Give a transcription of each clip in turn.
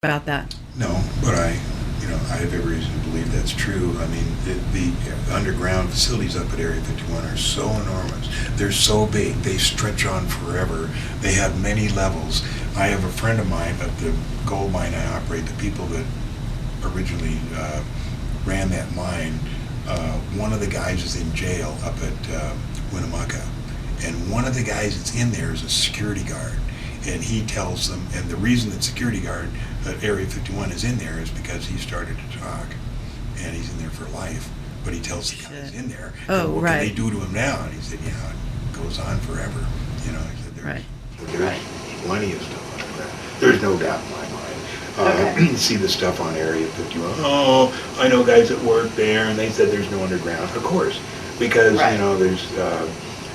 about that. No, but I have every reason to believe that's true. I mean, the underground facilities up at Area 51 are so enormous. They're so big. They stretch on forever. They have many levels. I have a friend of mine at the gold mine I operate, the people that originally ran that mine, one of the guys is in jail up at Winnemucca. And one of the guys that's in there is a security guard. And he tells them, and the reason that security guard at Area 51 is in there is because he started to talk, and he's in there for life. But he tells the guys in there, what can they do to him now? And he said, yeah, it goes on forever. You know, he said, there's plenty of stuff underground. There's no doubt in my mind. See the stuff on Area 51. Oh, I know guys that work there, and they said there's no underground. Of course, because you know there's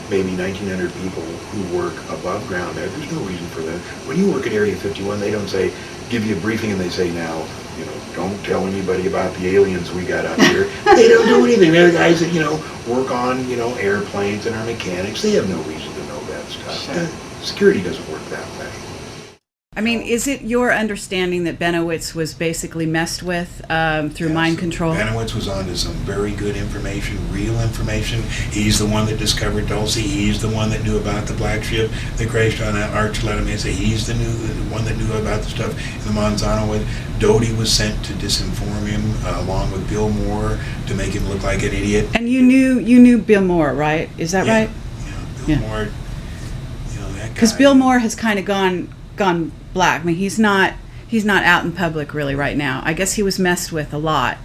maybe 1,900 people who work above ground there. There's no reason for that. When you work at Area 51, they don't say, give you a briefing and they say, now, you know, don't tell anybody about the aliens we got up here. They don't do anything. They're the guys that, you know, work on, you know, airplanes and are mechanics. They have no reason to know that stuff. Sure. Security doesn't work that way. I mean, is it your understanding that Benowitz was basically messed with through mind control? Benowitz was onto some very good information, real information. He's the one that discovered Dulce. He's the one that knew about the black ship that crashed on Archuleta Mesa. He's the one that knew about the stuff in the Monsanto. Doty was sent to disinform him along with Bill Moore to make him look like an idiot. And you knew Bill Moore, right? Is that right? Yeah, Bill Moore. You know, that guy. Because Bill Moore has kind of gone black. I mean, he's not out in public really right now. I guess he was messed with a lot,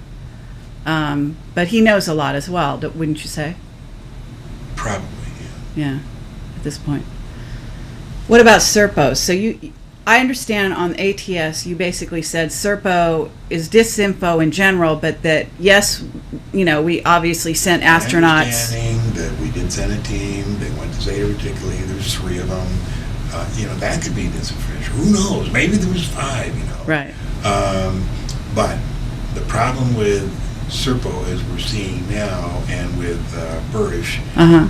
but he knows a lot as well, wouldn't you say? Probably, yeah. Yeah, at this point. What about serpo? So I understand on ATS you basically said serpo is disinfo in general, but that yes, you know, we obviously sent astronauts. Understanding that we did send a team. They went to Zeta Reticulum. There's 3 of them. You know, that could be disinformation. Who knows? Maybe there was 5, you know. Right. But the problem with serpo, as we're seeing now, and with Burrish,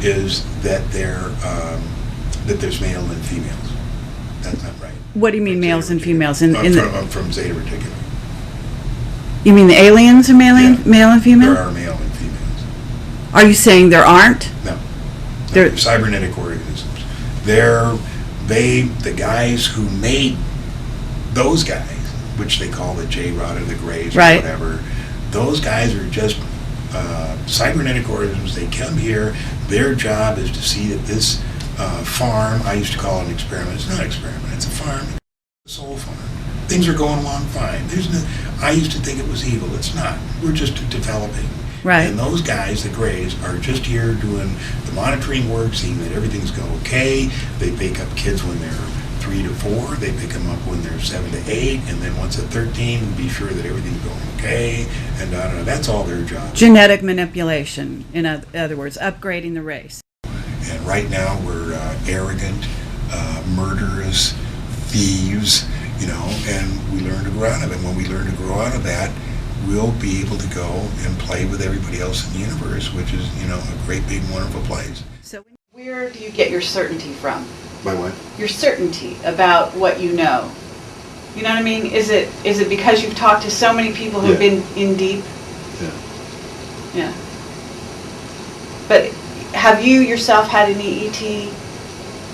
is that that there's male and females. That's not right. What do you mean males and females? From Zeta Reticulum. You mean the aliens are male and female? There are male and females. Are you saying there aren't? No. They're cybernetic organisms. The guys who made those guys, which they call the J-Rod or the Greys or whatever, those guys are just cybernetic organisms. They come here. Their job is to see that this farm, I used to call it an experiment. It's not an experiment. It's a farm. It's a soul farm. Things are going along fine. I used to think it was evil. It's not. We're just developing. Right. And those guys, the Greys, are just here doing the monitoring work, seeing that everything's going okay. They pick up kids when they're 3 to 4. They pick them up when they're 7 to 8. And then once at 13, be sure that everything's going okay. And that's all their job. Genetic manipulation, in other words, upgrading the race. And right now we're arrogant, murderous, thieves, you know, and we learn to grow out of it. When we learn to grow out of that, we'll be able to go and play with everybody else in the universe, which is, you know, a great big wonderful place. So where do you get your certainty from? By what? Your certainty about what you know. You know what I mean? Is it because you've talked to so many people who've been in deep? Yeah. But have you yourself had any ET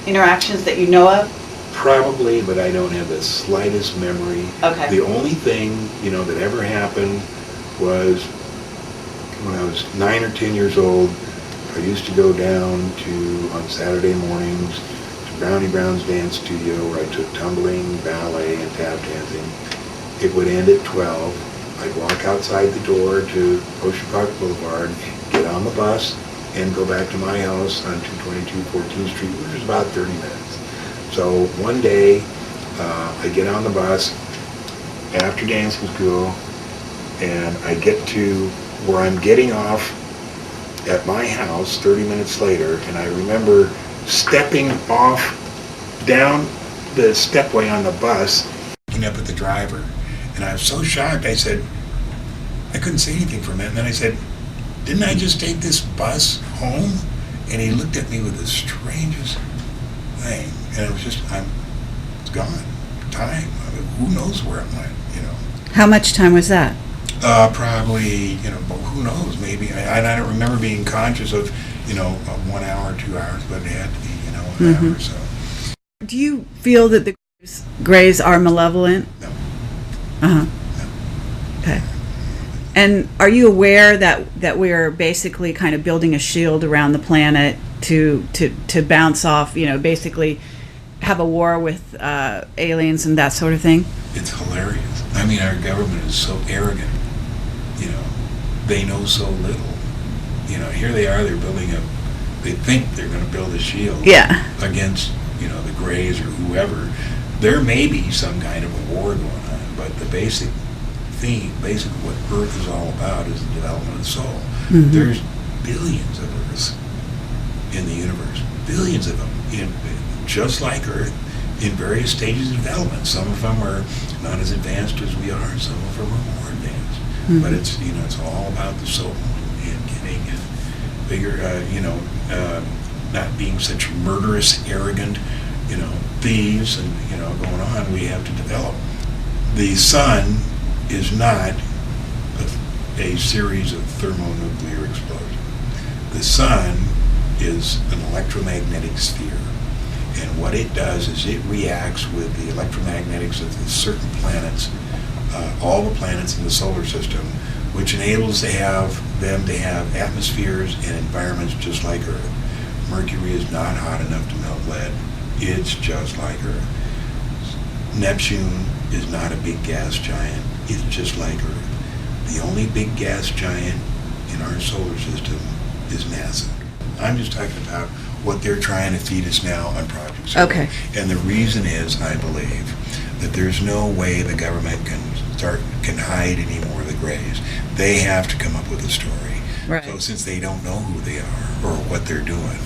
interactions that you know of? Probably, but I don't have the slightest memory. Okay. The only thing, you know, that ever happened was when I was 9 or 10 years old. I used to go down on Saturday mornings to Brownie Brown's dance studio where I took tumbling, ballet, and tap dancing. It would end at 12. I'd walk outside the door to Ocean Park Boulevard, get on the bus, and go back to my house on 222 14th Street, which was about 30 minutes. So one day, I get on the bus after dancing school, and I get to where I'm getting off at my house 30 minutes later, and I remember stepping off down the stepway on the bus, looking up at the driver, and I was so shocked, I said, I couldn't say anything for a minute, and then I said, didn't I just take this bus home? And he looked at me with the strangest thing, and it was just, it's gone. Time. I mean, who knows where it went, How much time was that? Probably, but who knows, maybe. I don't remember being conscious of, 1 hour, 2 hours, but it had to be, an hour or so. Do you feel that the Greys are malevolent? No. Uh-huh. No. Okay. And are you aware that we're basically kind of building a shield around the planet to bounce off, basically have a war with aliens and that sort of thing? It's hilarious. I mean, our government is so arrogant. They know so little. Here they are, they think they're going to build a shield against, the Greys or whoever. There may be some kind of a war going on, but the basic theme, basically what Earth is all about is the development of the soul. Mm-hmm. There's billions of Earths in the universe, billions of them, just like Earth, in various stages of development. Some of them are not as advanced as we are, some of them are more advanced. Mm-hmm. But it's, it's all about the soul and getting bigger, not being such murderous, arrogant, thieves and, going on. We have to develop. The sun is not a series of thermonuclear explosions. The sun is an electromagnetic sphere. And what it does is it reacts with the electromagnetics of the certain planets, all the planets in the solar system, which enables them to have atmospheres and environments just like Earth. Mercury is not hot enough to melt lead. It's just like Earth. Neptune is not a big gas giant. It's just like Earth. The only big gas giant in our solar system is NASA. I'm just talking about what they're trying to feed us now on Project Zero. Okay. And the reason is, I believe, that there's no way the government can hide any more of the Greys. They have to come up with a story. Right. So since they don't know who they are or what they're doing,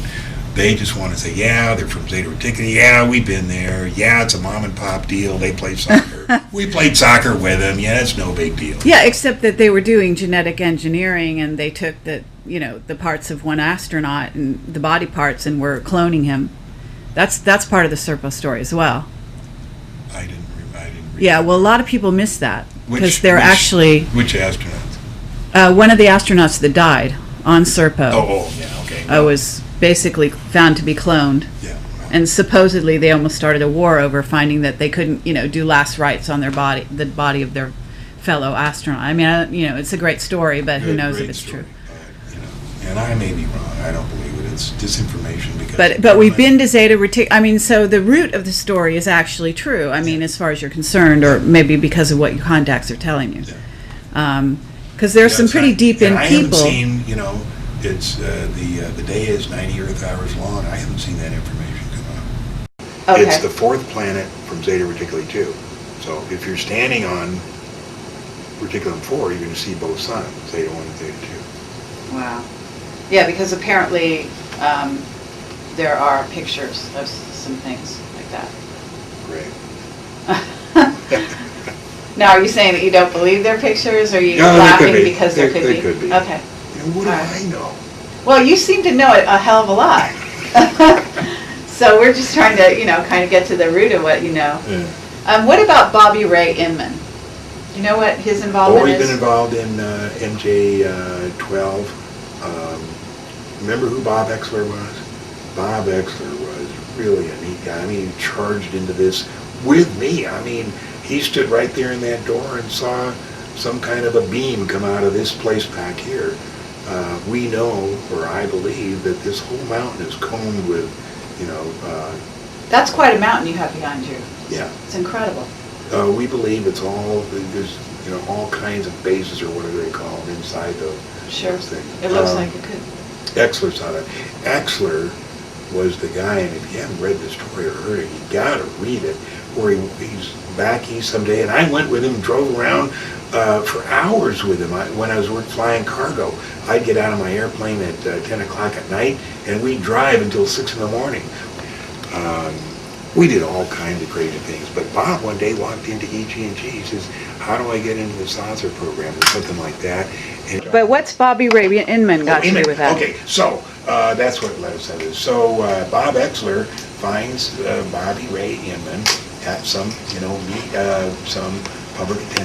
they just want to say, yeah, they're from Zeta Reticuli. Yeah, we've been there. Yeah, it's a mom and pop deal. They play soccer. We played soccer with them. Yeah, it's no big deal. Yeah, except that they were doing genetic engineering and they took the parts of one astronaut and the body parts and were cloning him. That's part of the Serpo story as well. I didn't read Yeah, well, a lot of people miss that because they're actually... Which astronauts? One of the astronauts that died on Serpo. Oh, yeah, okay. Was basically found to be cloned. Yeah. Right. And supposedly they almost started a war over finding that they couldn't, do last rites on the body of their fellow astronaut. I mean, it's a great story, but who knows if it's true. And I may be wrong. I don't believe it. It's disinformation because. But we've been to Zeta Reticuli. I mean, so the root of the story is actually true. I mean, as far as you're concerned, or maybe because of what your contacts are telling you. Because there's some pretty deep-in people. I haven't seen, it's the day is 90 Earth hours long. I haven't seen that information come up. Okay. It's the fourth planet from Zeta Reticuli 2. So if you're standing on Reticulum 4, you're going to see both suns, Zeta 1 and Zeta 2. Wow. Yeah, because apparently there are pictures of some things like that. Great. Now, are you saying that you don't believe they're pictures, or are you laughing because there could be? They could be. Okay. What do I know? Well, you seem to know it a hell of a lot. So we're just trying to, kind of get to the root of what you know. Yeah. What about Bobby Ray Inman? Do you know what his involvement is? He's been involved in MJ12. Remember who Bob Oeschler was? Bob Oeschler was really a neat guy. I mean, he charged into this with me. I mean, he stood right there in that door and saw some kind of a beam come out of this place back here. We know, or I believe, that this whole mountain is combed with, That's quite a mountain you have behind you. Yeah. It's incredible. We believe it's all, there's, all kinds of bases, or whatever they call them, inside those things. It looks like it could. Oeschler saw that. Oeschler was the guy, and if you haven't read the story or heard it, you gotta read it, where he's back east someday, and I went with him, drove around for hours with him. When I was flying cargo, I'd get out of my airplane at 10 o'clock at night, and we'd drive until 6 in the morning. We did all kinds of crazy things, but Bob one day walked into EG&G. He says, how do I get into the sponsor program, or something like that. And but what's Bobby Ray Inman got to do with that? Okay, so that's what led us to this. So Bob Oeschler finds Bobby Ray Inman at some, some public attendance.